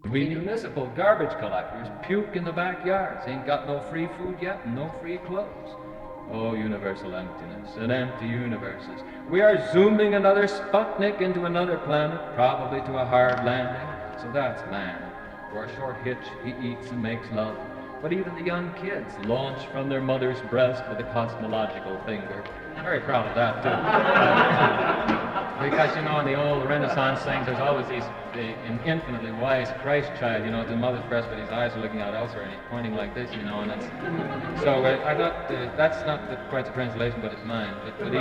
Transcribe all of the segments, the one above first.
We municipal garbage collectors puke in the backyards. Ain't got no free food yet and no free clothes. Oh, universal emptiness and empty universes. We are zooming another Sputnik into another planet, probably to a hard landing. So that's man. For a short hitch, he eats and makes love. But even the young kids launch from their mother's breast with a cosmological finger. I'm very proud of that, too. Because, you know, in the old Renaissance things, there's always an infinitely wise Christ child, you know, at the mother's breast, but his eyes are looking out elsewhere, and he's pointing like this, you know, and it's... So I thought, that's not quite the translation, but it's mine. But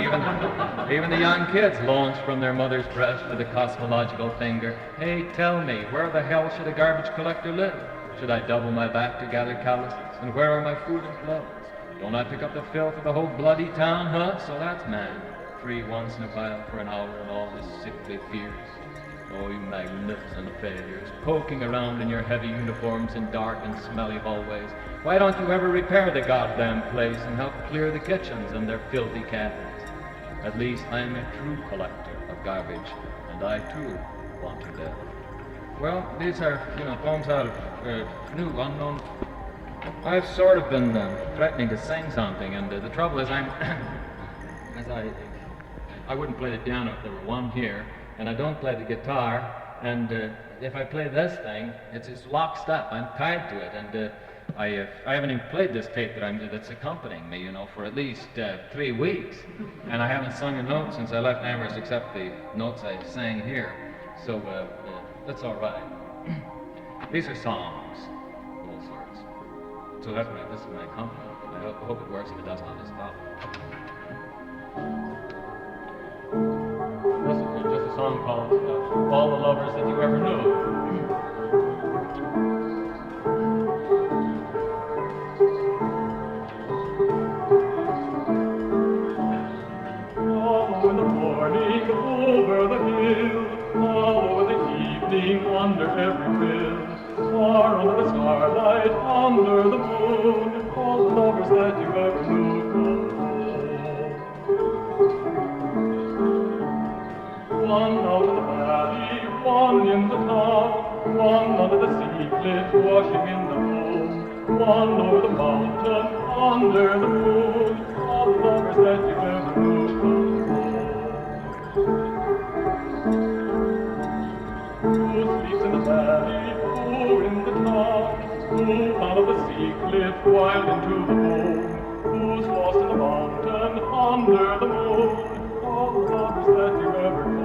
even the young kids launch from their mother's breast with a cosmological finger. Hey, tell me, where the hell should a garbage collector live? Should I double my back to gather calluses? And where are my food and clothes? Don't I pick up the filth of the whole bloody town, huh? So that's man. Free once in a while for an hour and all his sickly fears. Oh, you magnificent failures, poking around in your heavy uniforms in dark and smelly hallways. Why don't you ever repair the goddamn place and help clear the kitchens and their filthy cabins? At least I am a true collector of garbage, and I too want to live. Well, these are, you know, poems out of new, unknown. I've sort of been threatening to sing something, and the trouble is I wouldn't play the piano if there were one here, and I don't play the guitar, and if I play this thing, it's locked up. I'm tied to it, and I haven't even played this tape that's accompanying me, you know, for at least 3 weeks, and I haven't sung a note since I left Amherst except the notes I sang here, so that's all right. These are songs, of all sorts. So this is my accompaniment. I hope it works. If it doesn't, I'll just stop. This is just a song called All the Lovers That You Ever Knew. Follow in the morning over the hill, follow in the evening under every hill, far under the starlight, under the moon, all the lovers that you ever knew. One out in the valley, one in the town, one under the sea cliff, washing in the moon, one over the mountain, under the moon, all the lovers that you ever knew. Who sleeps in the valley, who in the town, who out of the sea cliff, wild into the moon, who's lost in the mountain, under the moon, all the lovers that you ever knew.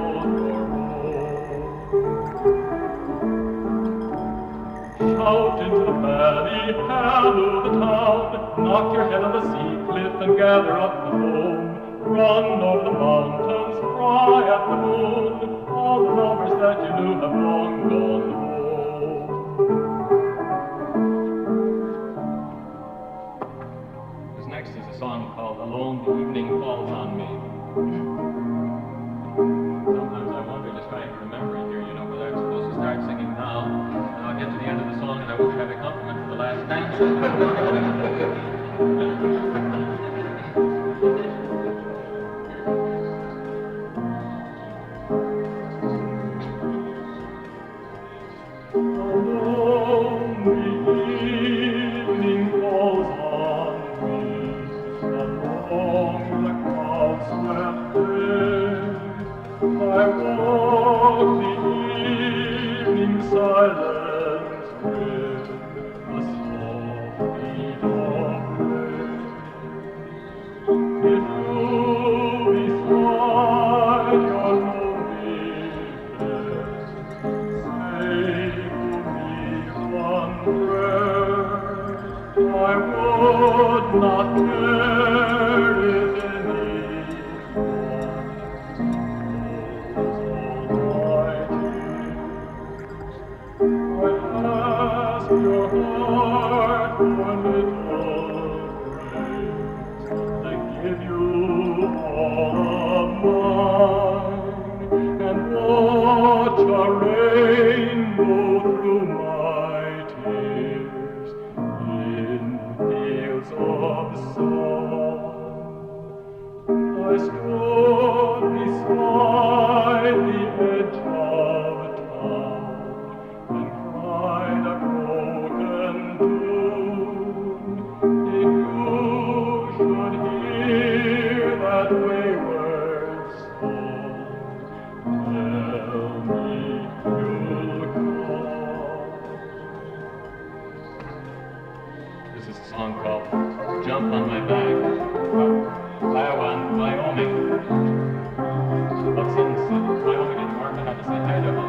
Out into the valley, halloo the town, knock your head on the sea cliff and gather up the foam, run over the mountains, cry at the moon, all the lovers that you knew have long gone home. This next is a song called Alone the Evening Falls on Me. Sometimes I wonder, just trying to remember it here, you know, whether I'm supposed to start singing now, and I'll get to the end of the song and I won't have a compliment for the last dance. Cry jump on my back. Iowa and Wyoming. But since Wyoming didn't work, I had to say Idaho.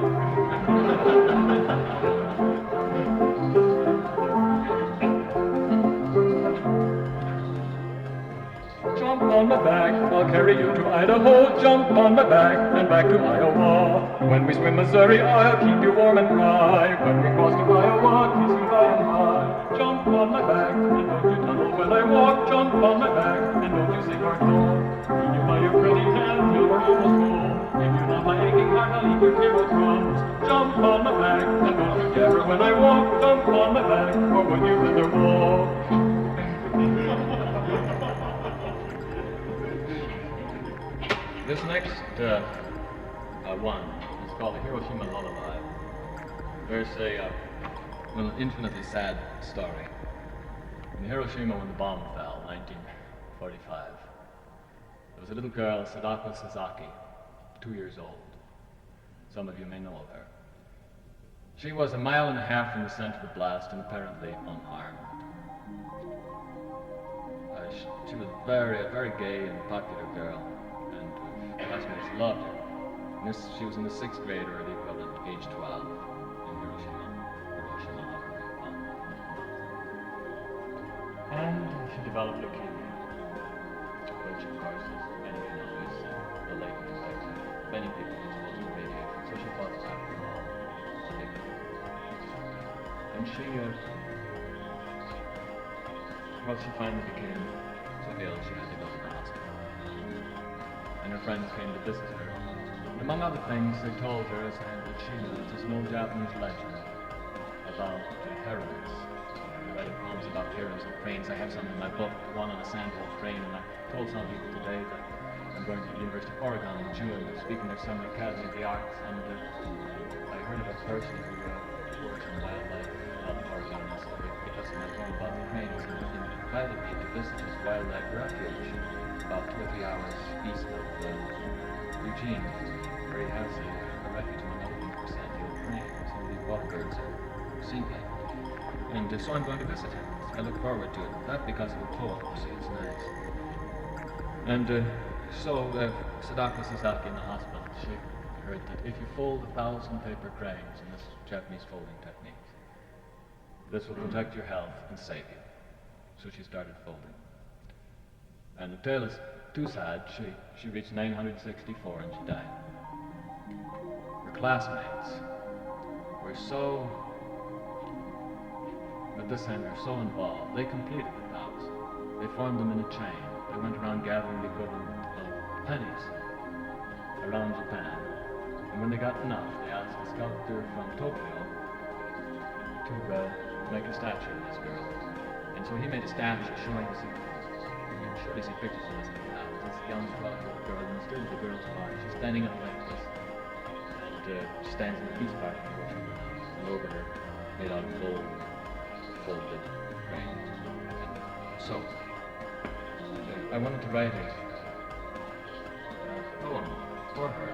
Jump on my back, I'll carry you to Idaho. Jump on my back and back to Iowa. When we swim Missouri, I'll keep you warm and dry. When we cross to Iowa, kiss you by and by. Jump on my back and don't you tumble when I walk. Jump on my back and don't you sing or snore. Lead you by your pretty tail till we're almost full. If you're not my aching heart, I'll leave your careful crumbs. Jump on my back and don't you jabber when I walk. Jump on my back or when you rather walk. This next one is called the Hiroshima Lullaby. There's an infinitely sad story. In Hiroshima, when the bomb fell, 1945, there was a little girl, Sadako Sasaki, 2 years old. Some of you may know of her. She was 1.5 miles from the center of the blast and apparently unharmed. She was a very gay and popular girl. Classmates loved her. She was in the 6th grade, or the equivalent, age 12, in Hiroshima. And she developed leukemia, which of course, as many of you know, is a latent effect. Many people get exposed to radiation, so she fought back from all. And she finally became so ill she had to go to the hospital. And her friends came to visit her. And among other things, they told her that she was just an old Japanese legend about heroines. I write poems about heroes and cranes. I have some in my book, one on a sandhill crane, and I told some people today that I'm going to the University of Oregon in June, speaking at Summer Academy of the Arts, and I heard of a person who works in wildlife out in Oregon, and so they gave us my poem about the cranes, and invited me to visit his wildlife refuge about 2 or 3 hours east of Eugene, where he has a refuge among other things for sandhill cranes. Some of these water birds are seaweed. And so I'm going to visit him. I look forward to it. Not because of the poem, see, it's nice. And so Sadako Sasaki in the hospital, she heard that if you fold 1,000 paper cranes in this Japanese folding technique, this will protect your health and save you. So she started folding. And the tale is too sad. She reached 964 and she died. Her classmates were so, at this time, they're so involved. They completed the 1,000. They formed them in a chain. They went around gathering the equivalent of pennies around Japan. And when they got enough, they asked a sculptor from Tokyo to make a statue of this girl. And so he made a statue showing us. You can surely see pictures of this now. This young 12-year-old girl, and still the girl's body. She's standing up like this, and she stands in the peace park in the ocean, and over her, made out of folded crane. And so, I wanted to write a poem for her.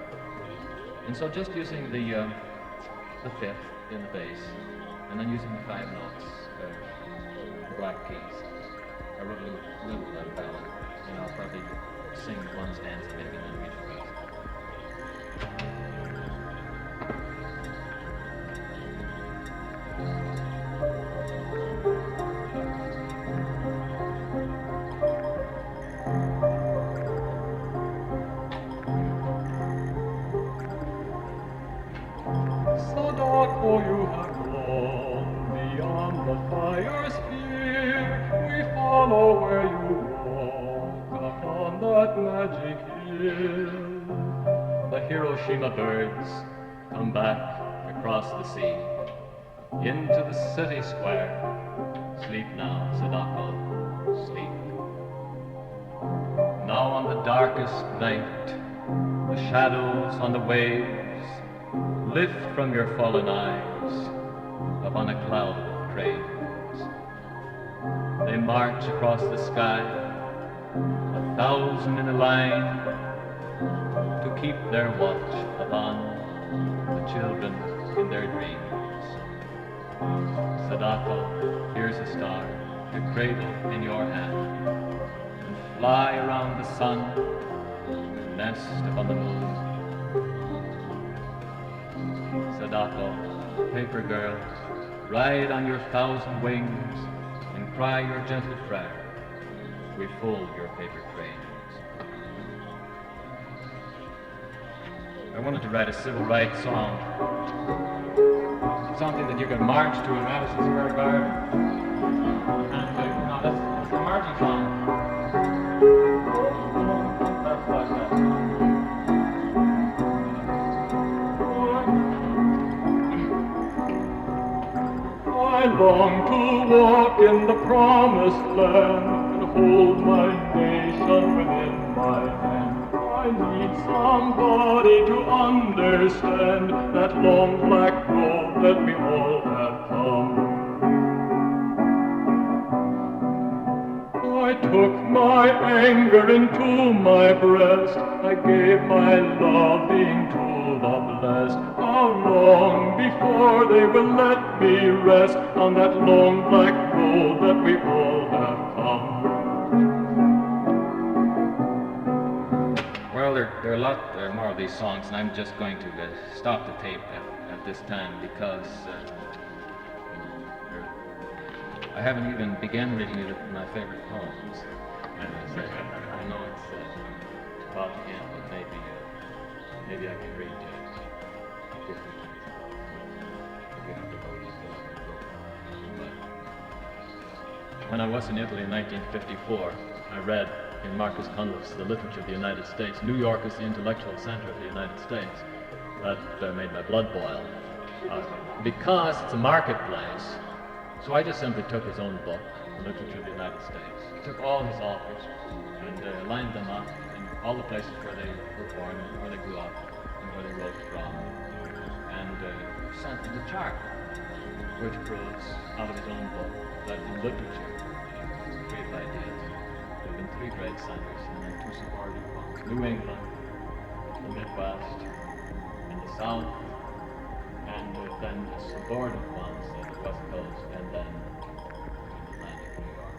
And so, just using the 5th in the bass, and then using the 5 notes of black keys. I wrote a little ballad, and I'll probably sing one stanza maybe and then read the rest. Sadako, you have gone beyond the fire's fear. We follow where you walk upon that magic hill. The Hiroshima birds come back across the sea into the city square. Sleep now, Sadako, sleep. Now on the darkest night, the shadows on the waves lift from your fallen eyes upon a cloud of cranes. They march across the sky, 1,000 in a line, to keep their watch upon the children in their dreams. Sadako, here's a star. the cradle in your hand, and fly around the sun, and nest upon the moon. Sadako, paper girl, ride on your 1,000 wings, and cry your gentle prayer. We fold your paper cranes. I wanted to write a civil rights song, something that you could march to in Madison Square Garden. And that's a marching song. That's like that. I long to walk in the promised land and hold my nation within my hand. I need somebody to understand that long black road that we all have come. I took my anger into my breast, I gave my loving to the blessed. How long before they will let me rest on that long black road that we all have come? Well, there are a lot more of these songs, and I'm just going to stop the tape at this time because I haven't even begun reading you my favorite poems. I know it's about the end, but maybe I can read 50 minutes. If you have to go, you still have to go. But when I was in Italy in 1954, I read in Marcus Cunliffe's The Literature of the United States. New York is the intellectual center of the United States. That made my blood boil. Because it's a marketplace, so I just simply took his own book, The Literature of the United States. I took all his authors and lined them up in all the places where they were born, where they grew up, and where they wrote from, and sent them the chart, which proves out of his own book that in literature, great ideas. There have been 3 great centers and then 2 subordinate ones. New England, the Midwest, and the South, and then the subordinate ones at the West Coast, and then Atlantic New York.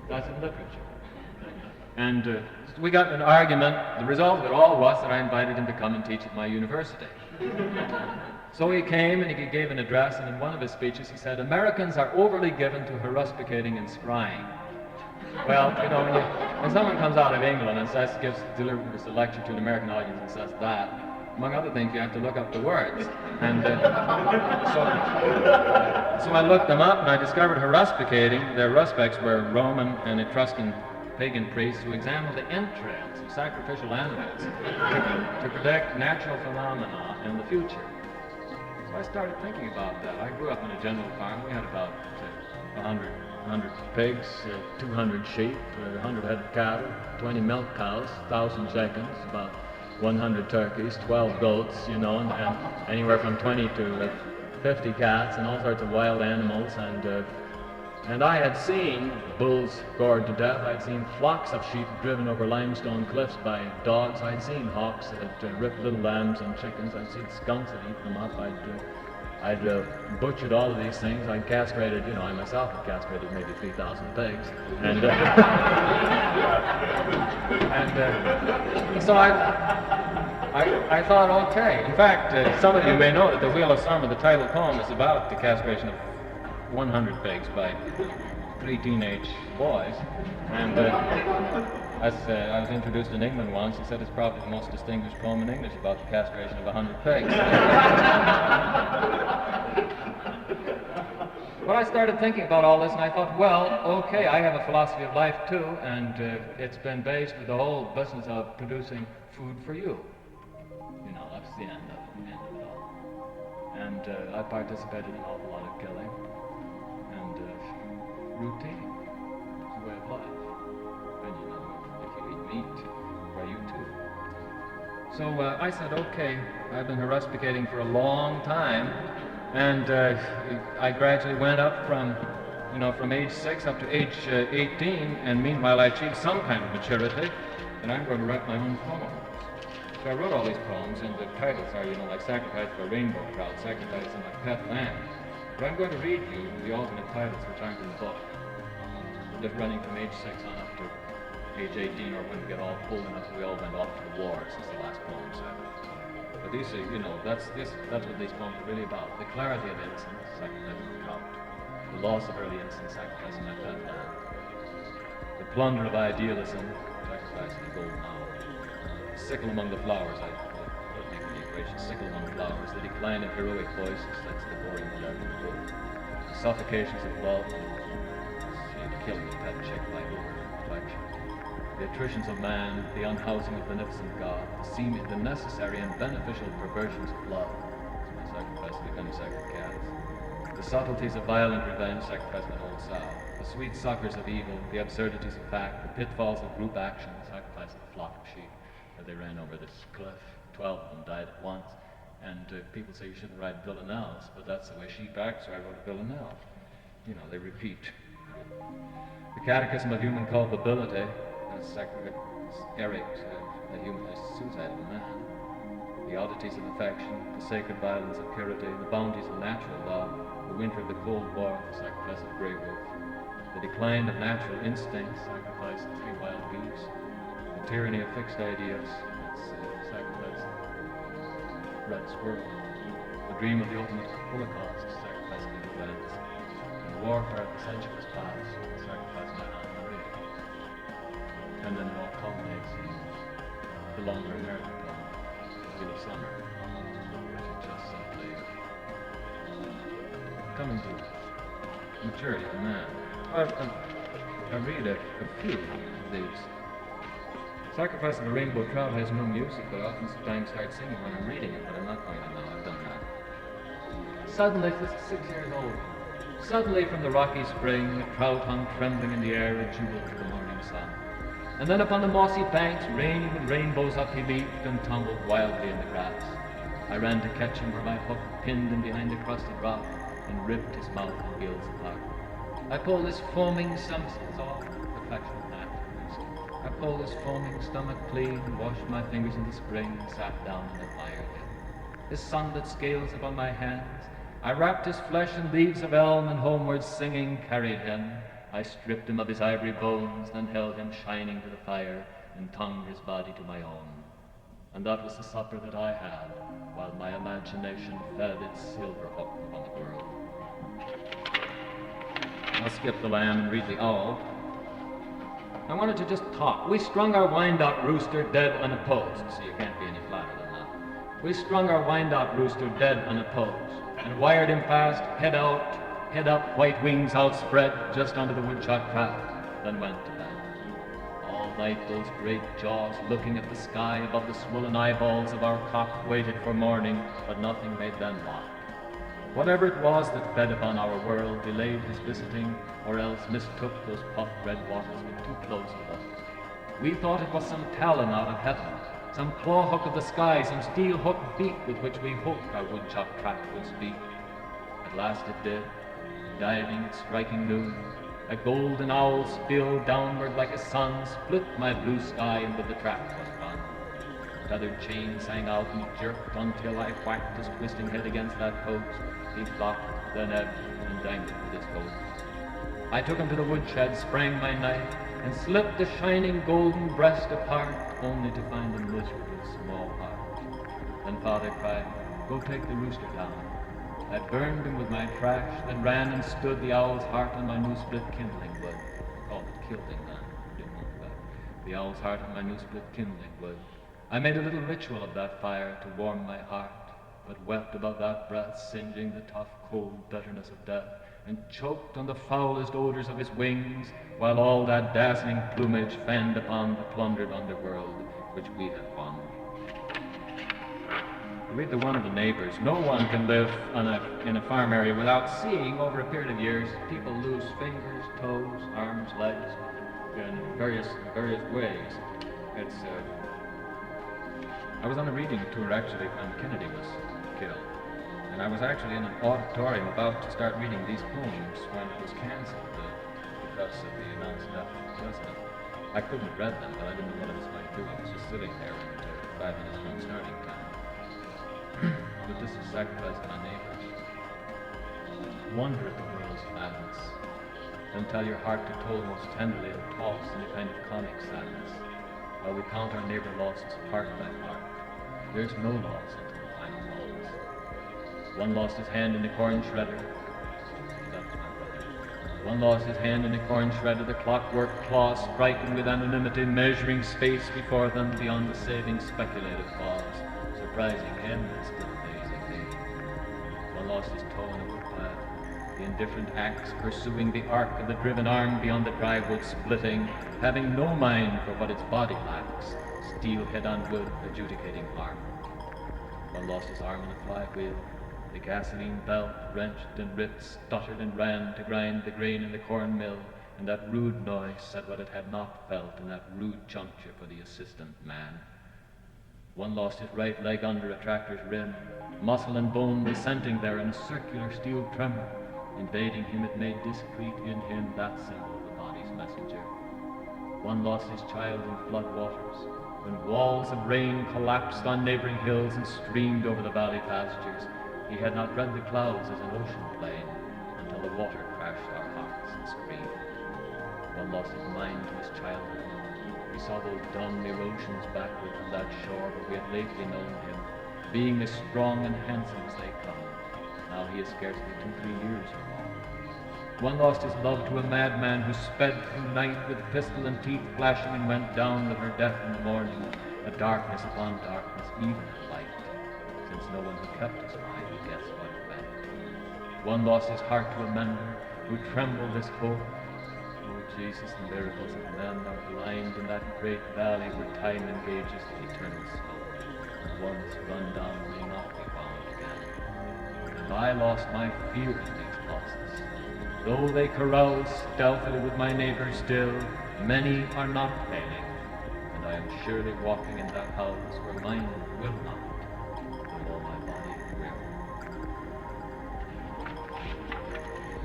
That's in literature. And we got in an argument. The result of it all was that I invited him to come and teach at my university. So he came and he gave an address, and in one of his speeches he said, "Americans are overly given to haruspicating and scrying." Well, when someone comes out of England and delivers a lecture to an American audience and says that, among other things, you have to look up the words. And so I looked them up and I discovered haruspicating. Their ruspects were Roman and Etruscan pagan priests who examined the entrails of sacrificial animals to predict natural phenomena in the future. So I started thinking about that. I grew up on a general farm. We had about 100 pigs, 200 sheep, 100 head of cattle, 20 milk cows, 1,000 chickens, about 100 turkeys, 12 goats, and anywhere from 20 to 50 cats and all sorts of wild animals. And I had seen bulls gored to death. I'd seen flocks of sheep driven over limestone cliffs by dogs. I'd seen hawks that ripped little lambs and chickens. I'd seen skunks that eat them up. I'd butchered all of these things. I'd castrated, I myself had castrated maybe 3,000 pigs. And so I thought, okay. In fact, some of you may know that the Wheel of Summer, the title poem, is about the castration of 100 pigs by 3 teenage boys. And as I was introduced in England once, he said it's probably the most distinguished poem in English about the castration of 100 pigs. But I started thinking about all this and I thought, well, okay, I have a philosophy of life too, and it's been based with the whole business of producing food for you. That's the end of it all. And I participated in an awful lot of killing. And routine is a way of life. And if you eat meat, why you too. So I said, okay, I've been haruspicating for a long time, and I gradually went up from age 6 up to age 18, and meanwhile I achieved some kind of maturity, and I'm going to write my own poems. So I wrote all these poems, and the titles are, like Sacrifice for a Rainbow Trout, Sacrifice in My Pet Lamb, But I'm going to read you the alternate titles which aren't in the book. They're running from age 6 on up to age 18, or when we get all old enough, we all went off to the wars, as the last poem said. But these are, that's what these poems are really about. The clarity of innocence, sacrificing the trout. The loss of early innocence, sacrificing my fat land. The plunder of idealism, sacrificing the golden hour. Sickle among the flowers, I make the equation. Sickle among the flowers. The decline of heroic voices, that's the boring modern book. The suffocations of love, killing the pet chick by reflection. The attritions of man, the unhousing of beneficent God, the necessary and beneficial perversions of love, my sacrifice to become sacred cats. The subtleties of violent revenge, sacrifice an old sow. The sweet suckers of evil, the absurdities of fact, the pitfalls of group action, sacrifice of a flock of sheep. They ran over this cliff, 12 of them died at once, and people say you shouldn't write villanelles, but that's the way sheep act, so I wrote a villanelle. They repeat. The Catechism of Human Culpability, Eric, the human suicide of a man. The oddities of affection, the sacred violence of purity, the bounties of natural love, the winter of the Cold War, the sacrifice of grey wolf, the decline of natural instincts, sacrifice of 3 wild geese, the tyranny of fixed ideas, sacrifice of red squirrel, the dream of the ultimate Holocaust, sacrifice of events, and the warfare of the sensuous past, sacrifice of my Aunt Maria. And then it all culminates in the longer American poem, The Wheel of Summer, which is just simply coming to maturity of man. I read a few of these. Sacrifice of a Rainbow Trout has no music, but I oftentimes start singing when I'm reading it, but I'm not going to now. I've done that. Suddenly, this is 6 years old. Suddenly from the rocky spring, a trout hung trembling in the air, a jewel to the morning sun. And then upon the mossy banks, raining with rainbows up he leaped and tumbled wildly in the grass. I ran to catch him where my hook pinned him behind a crusted rock and ripped his mouth and gills apart. I pulled his foaming substance off, perfection of naturalness. I pulled his foaming stomach clean, washed my fingers in the spring, and sat down and admired him. His sunlit scales upon my hands, I wrapped his flesh in leaves of elm and homeward singing carried him. I stripped him of his ivory bones, then held him shining to the fire and tongued his body to my own. And that was the supper that I had, while my imagination fed its silver hook upon the world. I'll skip the lamb and read the owl. I wanted to just talk. We strung our wind-up rooster dead unopposed. So you can't be any flatter than that. We strung our wind-up rooster dead unopposed and wired him fast, head out, head up, white wings outspread, just under the woodchuck trap, then went to bed. All night those great jaws looking at the sky above the swollen eyeballs of our cock waited for morning, but nothing made them mock. Whatever it was that fed upon our world delayed his visiting, or else mistook those puffed red waters with too close a look. We thought it was some talon out of heaven, some claw hook of the sky, some steel hooked beak with which we hoped our woodchuck trap would speak. At last it did, diving at striking noon. A golden owl spilled downward like a sun, split my blue sky, and with the trap was run. Feathered chain sang out and jerked until I whacked his twisting head against that post. He flopped, then ebbed, and dangled with his ghost. I took him to the woodshed, sprang my knife, and slipped the shining golden breast apart, only to find a miserable small heart. Then Father cried, "Go take the rooster down." I burned him with my trash, then ran and stood the owl's heart on my new split kindling wood. I called it kilting then, the owl's heart on my new split kindling wood. I made a little ritual of that fire to warm my heart, but wept above that breath, singeing the tough, cold bitterness of death, and choked on the foulest odors of his wings, while all that dazzling plumage fanned upon the plundered underworld which we had won. Read the one of the neighbors. No one can live in a farm area without seeing, over a period of years, people lose fingers, toes, arms, legs, in various ways. I was on a reading tour actually when Kennedy was killed, and I was actually in an auditorium about to start reading these poems when it was cancelled because of the announced death of the president. I couldn't have read them, but I didn't know what I was going to do. I was just sitting there at 5 minutes from starting time. But this is sacrifice to my neighbors. wonder at the world's madness. Don't tell your heart to toll most tenderly and toss in a kind of comic sadness, while we count our neighbour losses part by part. There's no loss until the final loss. One lost his hand in the corn shredder. One lost his hand in the corn shredder, the clockwork claw striking with anonymity, measuring space before them beyond the saving speculative cause, surprising him and still amazing me. One lost his toe in a woodpile, the indifferent axe pursuing the arc of the driven arm beyond the dry wood splitting, having no mind for what its body lacks, steel head on wood adjudicating harm. One lost his arm in a flywheel, the gasoline belt wrenched and ripped, stuttered and ran to grind the grain in the corn mill, and that rude noise said what it had not felt in that rude juncture for the assistant man. One lost his right leg under a tractor's rim, muscle and bone dissenting there in a circular steel tremor. Invading him, it made discreet in him that symbol of the body's messenger. One lost his child in flood waters, when walls of rain collapsed on neighboring hills and streamed over the valley pastures. He had not read the clouds as an ocean plain until the water crashed our hearts and screamed. One lost his mind to his childhood. We saw those dumb erosions backward from that shore where we had lately known him, being as strong and handsome as they come. Now he is scarcely 2-3 years or more. One lost his love to a madman who sped through night with pistol and teeth flashing and went down with her death in the morning, a darkness upon darkness, even at light, since no one who kept his mind would guess what it meant. One lost his heart to a mender who trembled as hope. Oh Jesus, the miracles of men are blind in that great valley where time engages the eternal snow, and once run down may not be found again. And I lost my fear in these losses. Though they carouse stealthily with my neighbours still, many are not failing, and I am surely walking in that house where mine will not, though my body will.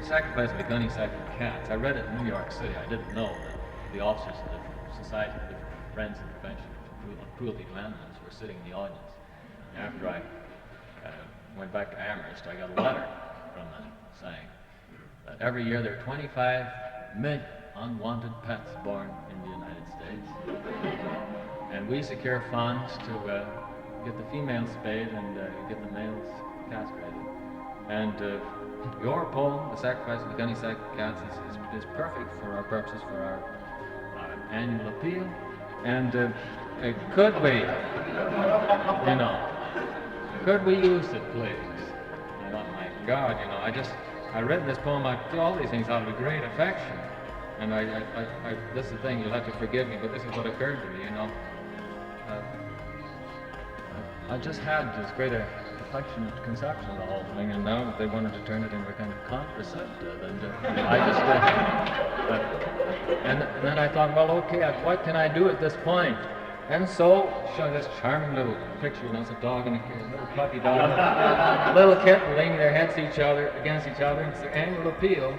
The sacrifice of a gunny sack of cats. I read it in New York City. I didn't know that the officers of the Society of Friends and Prevention of Cruelty to Animals were sitting in the audience. After I went back to Amherst, I got a letter from them saying that every year there are 25 million unwanted pets born in the United States. And we secure funds to get the females spayed and get the males castrated. And your poem, The Sacrifice of the Gunny Sack of Cats, is perfect for our purposes, for our annual appeal. And could we, could we use it, please? I thought, my God, I read this poem, I do all these things out of a great affection. And this is the thing, you'll have to forgive me, but this is what occurred to me, I just had this great affectionate conception of the whole thing, and now that they wanted to turn it into a kind of contraceptive, and and then I thought, well, okay, what can I do at this point? And so, showing this charming little picture, it's a dog and a little puppy dog, a little kitten laying their heads against each other. It's their annual appeal,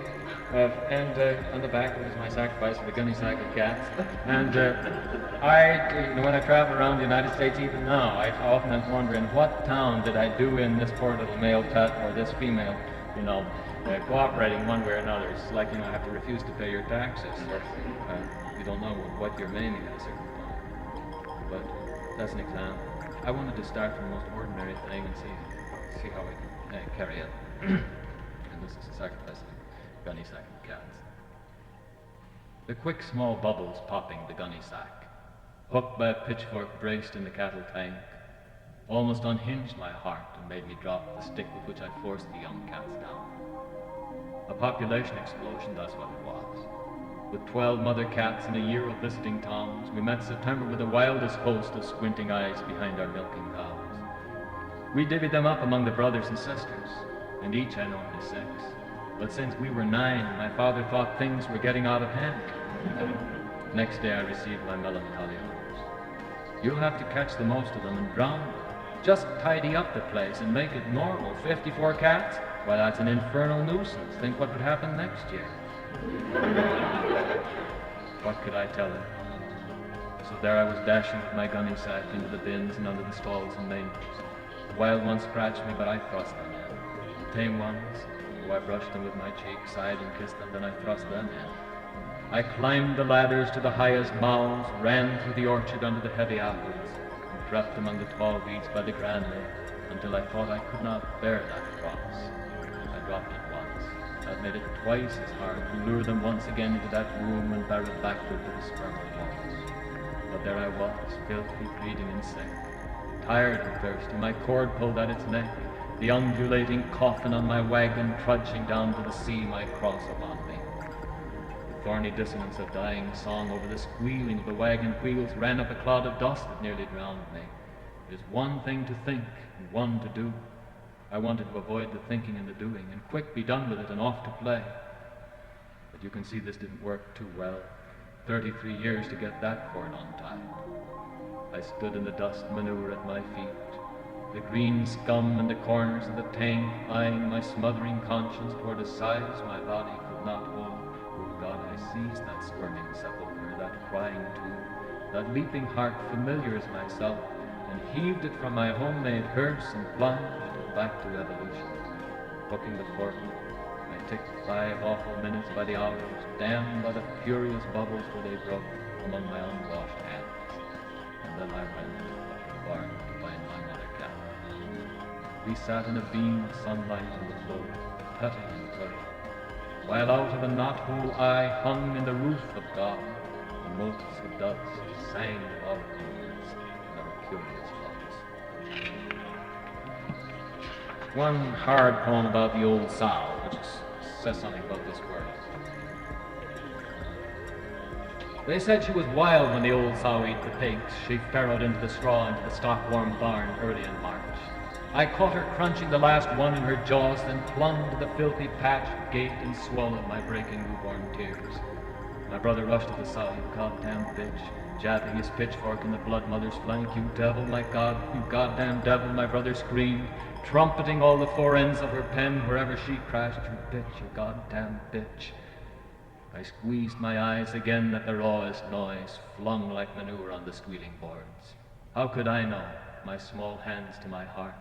and on the back of it is my sacrifice of the gunny sack of cats. And when I travel around the United States, even now, I often wonder in what town did I do in this poor little male pet or this female, cooperating one way or another. It's like, I have to refuse to pay your taxes. You don't know what you're maiming at a certain point. But that's an example. I wanted to start from the most ordinary thing and see how we can carry it. And this is a sacrifice of the gunny sack of cats. The quick small bubbles popping the gunny sack, hooked by a pitchfork braced in the cattle tank, almost unhinged my heart and made me drop the stick with which I forced the young cats down. A population explosion, that's what it was. With 12 mother cats and a year of visiting toms, we met September with the wildest host of squinting eyes behind our milking cows. We divvied them up among the brothers and sisters, and each had only 6. But since we were 9, my father thought things were getting out of hand. Next day I received my melancholy orders. You'll have to catch the most of them and drown them. Just tidy up the place and make it normal. 54 cats? Why, that's an infernal nuisance. Think what would happen next year. What could I tell him? So there I was dashing with my gunny sack into the bins and under the stalls and mangers. The wild ones scratched me, but I thrust them in. The tame ones, So I brushed them with my cheek, sighed and kissed them, then I thrust them in. I climbed the ladders to the highest boughs, ran through the orchard under the heavy apples, and crept among the tall weeds by the grand lake, until I thought I could not bear that cross. I dropped it once. That made it twice as hard to lure them once again into that room and barrel backward to the spermal walls. But there I was, filthy, bleeding and sick, tired and thirsty, my cord pulled at its neck, the undulating coffin on my wagon trudging down to the sea, my cross upon me. The thorny dissonance of dying song over the squealing of the wagon wheels ran up a cloud of dust that nearly drowned me. It is one thing to think and one to do. I wanted to avoid the thinking and the doing, and quick be done with it and off to play. But you can see this didn't work too well. 33 years to get that cord untied. I stood in the dust manure at my feet, the green scum in the corners of the tank, eyeing my smothering conscience toward a size my body could not hold. Oh God, I seized that squirming sepulchre, that crying tomb, that leaping heart familiar as myself, and heaved it from my homemade hearse and plunged it back to evolution. Hooking the portal, I ticked 5 awful minutes by the hours, damned by the furious bubbles where they broke among my unwashed hands. And then I went up to the barn to find my mother cat. We sat in a beam of sunlight on the floor, petting and purring, while out of a knot-hole eye hung in the roof of God, the motes of dust sang of our words and our curious loves. One hard poem about the old sow, which says something about this world. They said she was wild when the old sow ate the pigs. She farrowed into the straw into the stock-warm barn early in March. I caught her crunching the last one in her jaws, then plumbed the filthy patch, gaped and swallowed my breaking newborn tears. My brother rushed to the sow, you goddamn bitch, jabbing his pitchfork in the blood mother's flank. You devil, my God, you goddamn devil, my brother screamed, trumpeting all the 4 ends of her pen wherever she crashed. You bitch, you goddamn bitch. I squeezed my eyes again at the rawest noise, flung like manure on the squealing boards. How could I know, my small hands to my heart,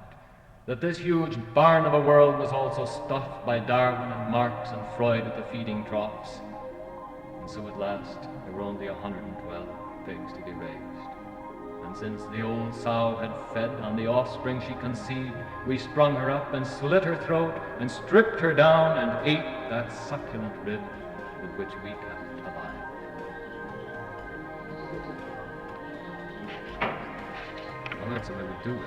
that this huge barn of a world was also stuffed by Darwin and Marx and Freud at the feeding troughs? And so at last there were only 112 pigs to be raised. And since the old sow had fed on the offspring she conceived, we strung her up and slit her throat and stripped her down and ate that succulent rib with which we kept alive. Well, that's the way we do it.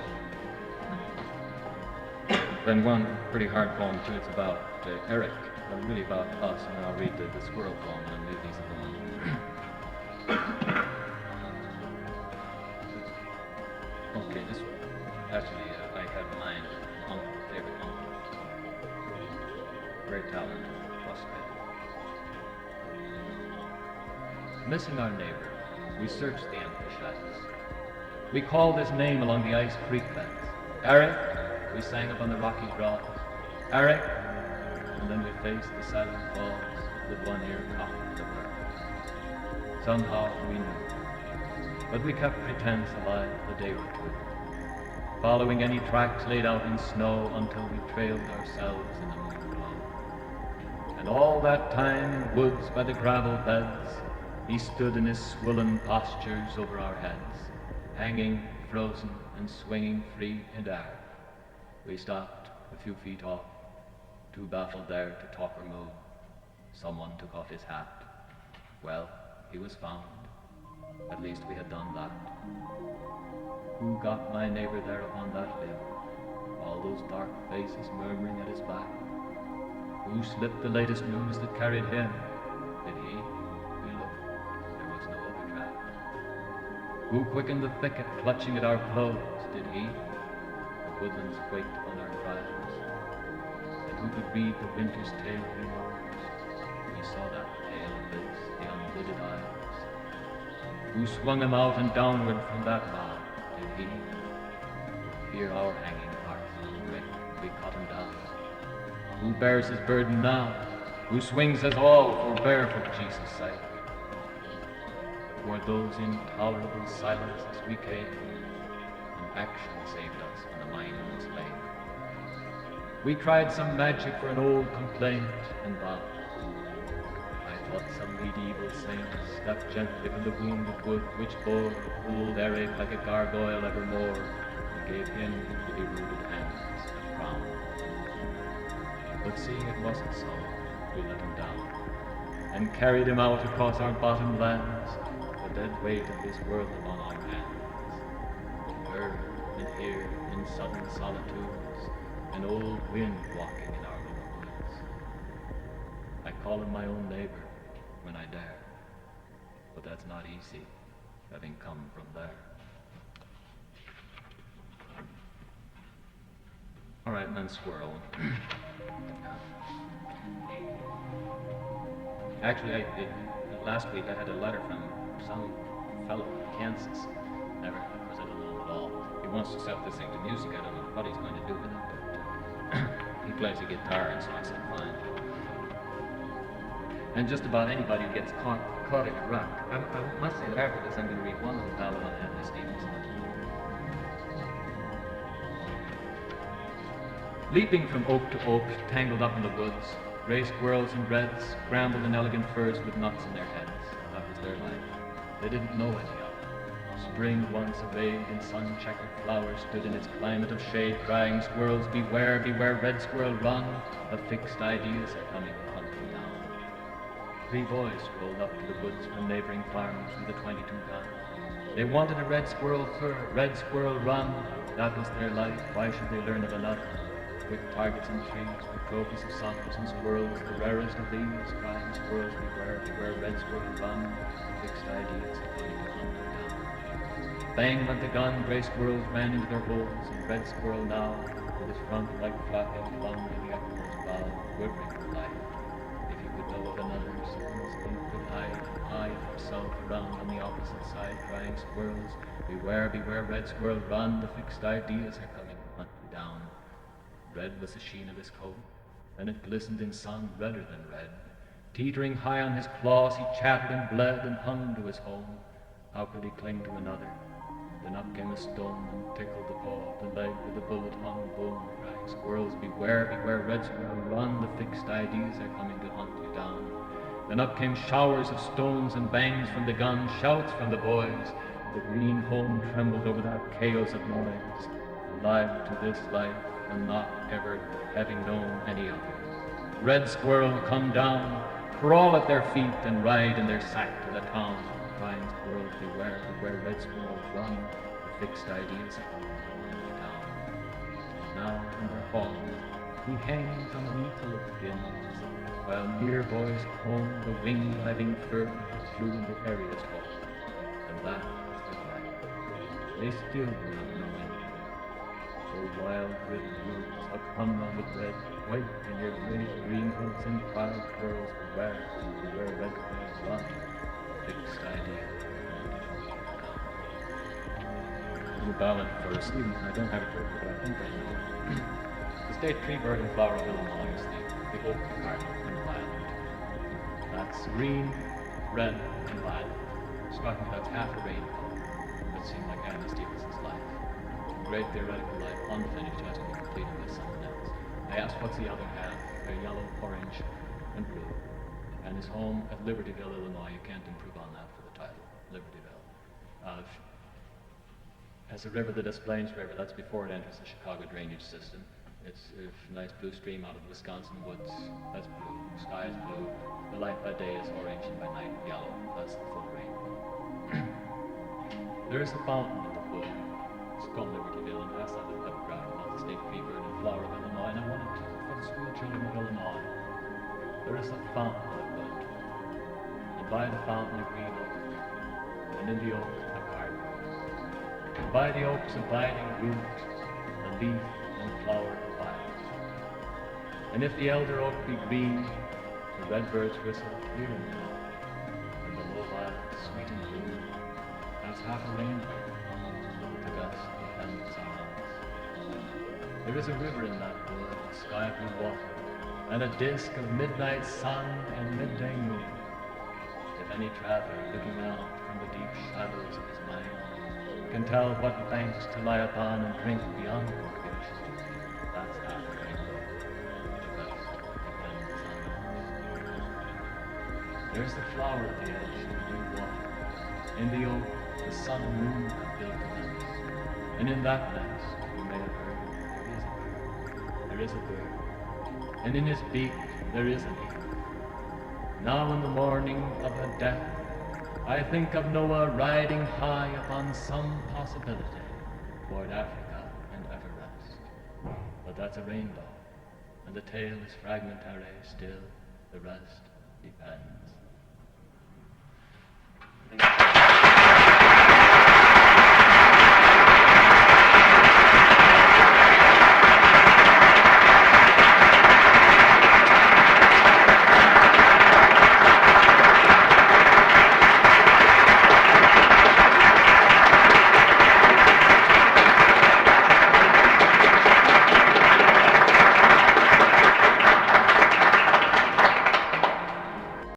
Then one pretty hard poem too, it's about Eric, but really about us, and I'll read the squirrel poem and leave these alone. Okay, this actually I had mine, uncle, David Uncle. Very talented, frustrated. Missing our neighbor, we searched the empty shacks. We called his name along the ice creek beds. Eric, we sang up on the rocky draws. Eric, and then we faced the silent falls with one ear cocked to the birds. Somehow we knew, but we kept pretense alive a day or two, following any tracks laid out in snow until we trailed ourselves in the moonglow. And all that time in woods by the gravel beds, he stood in his swollen postures over our heads, hanging, frozen, and swinging free and air. We stopped a few feet off, too baffled there to talk or move. Someone took off his hat. Well, he was found. At least we had done that. Who got my neighbor there upon that limb? All those dark faces murmuring at his back. Who slipped the latest news that carried him? Did he? We looked. There was no other track. Who quickened the thicket clutching at our clothes? Did he? The woodlands quaked on our cries. And who could read the winter's tale we knows? We saw that pale face, the unlidded eyes. Who swung him out and downward from that bough? Did he? Fear our hanging hearts will break, we cut him down. Who bears his burden now? Who swings us all for bear for Jesus' sake? Were those intolerable silences we came, and action saved us when the mind was lame. We cried some magic for an old complaint and bowed. I thought some medieval saint stepped gently from the wounded wood which bore the cool Eric like a gargoyle evermore, and gave him with eroded hands a crown. But seeing it wasn't so, we let him down, and carried him out across our bottom lands, the dead weight of this world upon our hands. Heard and hear in sudden solitudes an old wind walking in our lower woods. I call him my own neighbor when I dare, but that's not easy, having come from there. All right, then squirrel. Actually, last week I had a letter from some fellow in Kansas. Never was it alone at all. He wants to set this thing to music. I don't know what he's going to do with it, but he plays a guitar, and so I said, fine. And just about anybody who gets caught in a rut. I must say that after this I'm going to read one little ballad on Anthony Stevenson. Leaping from oak to oak, tangled up in the woods, gray squirrels and reds scrambled in elegant furs with nuts in their heads. That was their life. They didn't know any other. Spring, once arrayed in sun-checkered flowers, stood in its climate of shade, crying, "Squirrels, beware, beware, red squirrel, run! The fixed ideas are coming to hunt you down." 3 boys strolled up to the woods from neighboring farms with a .22 gun. They wanted a red squirrel fur, red squirrel run. That was their life. Why should they learn of another? With targets and trees, with trophies of suns and squirrels, the rarest of these, crying, "Squirrels, beware, beware, red squirrel, run! The fixed ideas are coming to hunt you down." Bang went the gun, gray squirrels ran into their holes, and red squirrel now, with his front like flapping, flung to the uppermost bough, quivering with life. If he would know of another, some instinct could hide himself around on the opposite side, crying, "Squirrels, beware, beware, red squirrel, run! The fixed ideas are coming to hunt you down." Red was the sheen of his coat, and it glistened in sun redder than red. Teetering high on his claws, he chattered and bled and hung to his home. How could he cling to another? Then up came a stone and tickled the paw, the leg with the bullet hung bone, crying, "Squirrels, beware, beware, red squirrel, run! The fixed ideas are coming to hunt you down." Then up came showers of stones and bangs from the gun, shouts from the boys. The green home trembled over that chaos of noise, alive to this life and not ever having known any other. Red squirrel, come down, crawl at their feet and ride in their sack to the town, crying, "Squirrels, beware, beware, red squirrel, run! The fixed ideas are coming to hunt you down." Now in their hall, he hangs on the needle of pins, while near boys comb the wing-lapping fur flew in the area's hall, and that was their life. They still do not know anything. So wild red woods have come on with red, white in your great green hoods and proud squirrels, beware, beware, red squirrels, run! Fixed idea. The ballad first. I don't have it written, but I think I know. The state tree bird and flower of Illinois is the oak cardinal and violet. That's green, red, and violet. Struck me that's half a rainbow. That seemed like Anna Stevenson's life. Great theoretical life, unfinished, has to be completed by someone else. I asked what's the other half, they're yellow, orange, and blue. And his home at Libertyville, Illinois. You can't improve on that for the title, Libertyville. Has a river, the Des Plaines River, that's before it enters the Chicago drainage system. It's a nice blue stream out of the Wisconsin woods. That's blue, sky is blue. The light by day is orange and by night yellow. That's the full rainbow. There is a fountain in the wood. It's called Libertyville, and that's not the ground about the state tree bird and flower of Illinois, and I wanted to, for the school children of Illinois. There is a fountain in the wood, and by the fountain a green oak, and in the oak a garden. And by the oak's abiding root, a leaf and flower abide. And if the elder oak be green, the red birds whistle clear and low, and the low violet sweet and blue, as half a rainbow, with the dust and the sounds. There is a river in that wood, sky blue water, and a disk of midnight sun and midday moon. If any traveler looking out from the deep shadows of his mind can tell what banks to lie upon and drink beyond the ocean, that's half a rainbow. There's the flower at the edge, the blue waters. In the oak, the sun and moon have built a nest. And in that nest, you may have heard, there is a bird. And in his beak, there is an eagle. Now in the morning of her death, I think of Noah riding high upon some possibility toward Africa and everlast. But that's a rainbow, and the tale is fragmentary still, the rest depends.